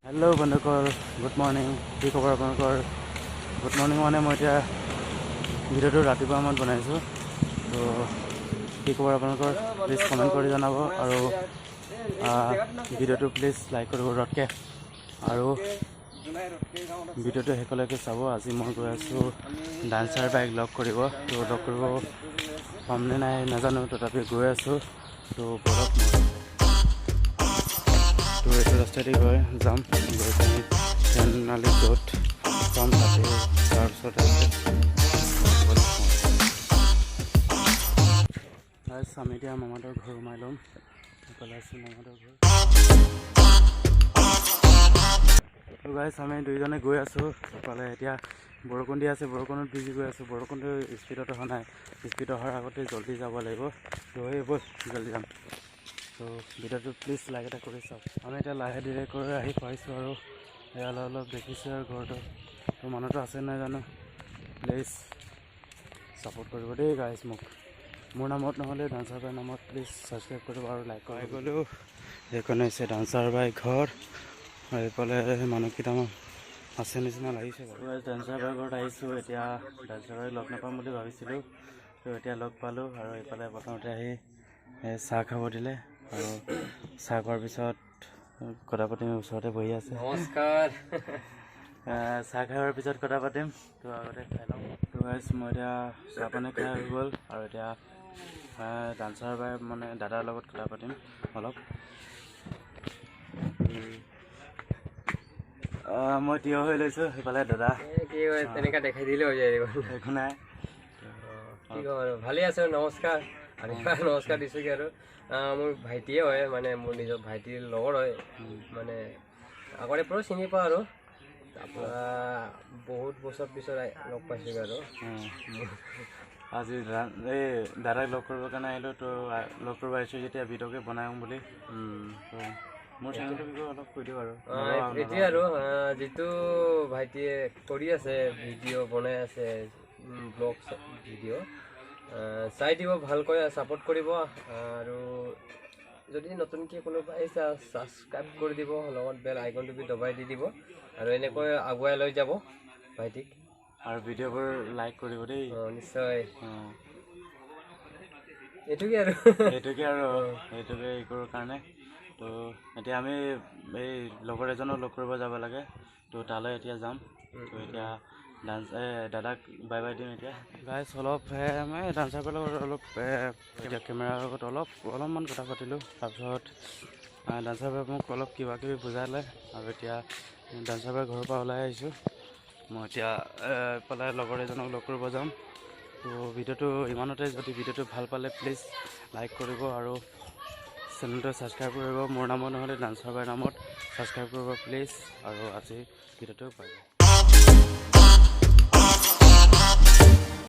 hello बंधुकल good morning की खबर आपनकर good morning माने मैं इतना भिडिओ तो रातिपुवा मैं बनाइছো तो की खबर आपनकर प्लीज कमेंट कर जानाब और भिडिओ तो प्लीज लाइक कर रटके और भिडिओ तो हेकलके चाब आज मैं गई आसो डांसार बाइक लग कर तो लग कर पामने ना नाजानो तथापि गई आसो तो बरफ तो ये रास्ता दी गए जाम गई ट्रेनाली जत जाम ताते আমি এতিয়া মামাহঁতৰ ঘৰ সোমাই ল'ম পেলাইছোঁ মামাহঁতৰ ঘৰ তো গাইছ আমি দুইজনে গৈ আছোঁ সফালে এতিয়া বৰষুণ দি আছে বৰষুণত ভিজি গৈ আছোঁ বৰষুণটো স্পীডত অহা নাই স্পীড অহাৰ আগতে জলদি যাব লাগিব তো এইবোৰ জলদি যাম তো ভিডিঅ'টো প্লিজ লাইক এটা কৰি চাওক আমি এতিয়া লাহে ধীৰে কৰি আহি পাইছোঁ আৰু এয়ালৈ অলপ দেখিছোঁ আৰু ঘৰটো তো মানুহটো আছে নাই জানো প্লিজ ছাপোৰ্ট কৰিব দেই গাইছ মোক मोर नाम নহলে डांसार भाई नाम प्लीज सब्सक्राइब कर और लाइक कर गलो এইখন হৈছে डांसार भाई घर और এইফালে মানুহকেইটামান আছে নিচিনা লাগিছে বাৰু डांसार भाई ঘৰত আহিছোঁ এতিয়া डांसार भाई লগ নাপাম বুলি ভাবিছিলোঁ তো এতিয়া লগ পালোঁ আৰু এইফালে প্ৰথমতে আহি চাহ খাব দিলে আৰু চাহ খোৱাৰ পিছত কথা পাতিম ওচৰতে বহি আছে নমস্কাৰ চাহ খাৱাৰ পিছত কথা পাতিম তো আগতে খাই লওঁ তো গাইছ মই এতিয়া চাহ পানী খাই হৈ গ'ল আৰু এতিয়া ডান্সাৰ বাই মানে দাদাৰ লগত কথা পাতিম অলপ মই থিয় হৈ লৈছোঁ সেইফালে দাদা কি হয় তেনেকৈ দেখাই দিলে হৈ যায় একো নাই কি খবৰ ভালে আছে নমস্কাৰ আৰু নমস্কাৰ দিছোঁ কি আৰু মোৰ ভাইটিয়ে হয় মানে মোৰ নিজৰ ভাইটিৰ লগৰ হয় মানে আগৰে পৰা চিনি পাওঁ আৰু তাৰপৰা বহুত বছৰ পিছত লগ পাইছোঁ আৰু আজি এই দাদাক লগ কৰিবৰ কাৰণে আহিলোঁ তো লগ কৰিব আহিছোঁ যেতিয়া ভিডিঅ'কে বনাওঁ বুলি মোৰ চেনেলটো বিষয়ে অলপ কৈ দিওঁ আৰু এতিয়া আৰু যিটো ভাইটিয়ে কৰি আছে ভিডিঅ' বনাই আছে ব্লগ ভিডিঅ' চাই দিব ভালকৈ ছাপোৰ্ট কৰিব আৰু যদি নতুনকৈ কোনোবা আহিছে ছাবস্ক্ৰাইব কৰি দিব লগত বেল আইকনটো দবাই দি দিব আৰু এনেকৈ আগুৱাই লৈ যাব ভাইটিক আৰু ভিডিঅ'বোৰ লাইক কৰিব দেই নিশ্চয় এইটোকে আৰু এইটোকে এইটোৰ কাৰণে তো এতিয়া আমি এই লগৰ এজনক লগ কৰিব যাব লাগে তো তালৈ এতিয়া যাম তো এতিয়া দাদাক বাই বাই দিম এতিয়া গাইছ অলপ মই ডান্সাৰৰ লগত অলপ এতিয়া কেমেৰাৰ লগত অলপমান কথা পাতিলোঁ তাৰপিছত ডান্সাৰ বাই মোক অলপ কিবা কিবি বুজালে আৰু এতিয়া ডান্সাৰ বাই ঘৰৰ পৰা ওলাই আহিছোঁ মই এতিয়া এইফালে লগৰ এজনক লগ কৰিব যাম তো ভিডিঅ'টো ইমানতে যদি ভিডিঅ'টো ভাল পালে প্লিজ লাইক কৰিব আৰু চেনেলটো ছাবস্ক্ৰাইব কৰিব মোৰ নামত নহ'লে ডান্সাৰ বাই নামত ছাবস্ক্ৰাইব কৰিব প্লিজ আৰু আজি ভিডিঅ'টো পাই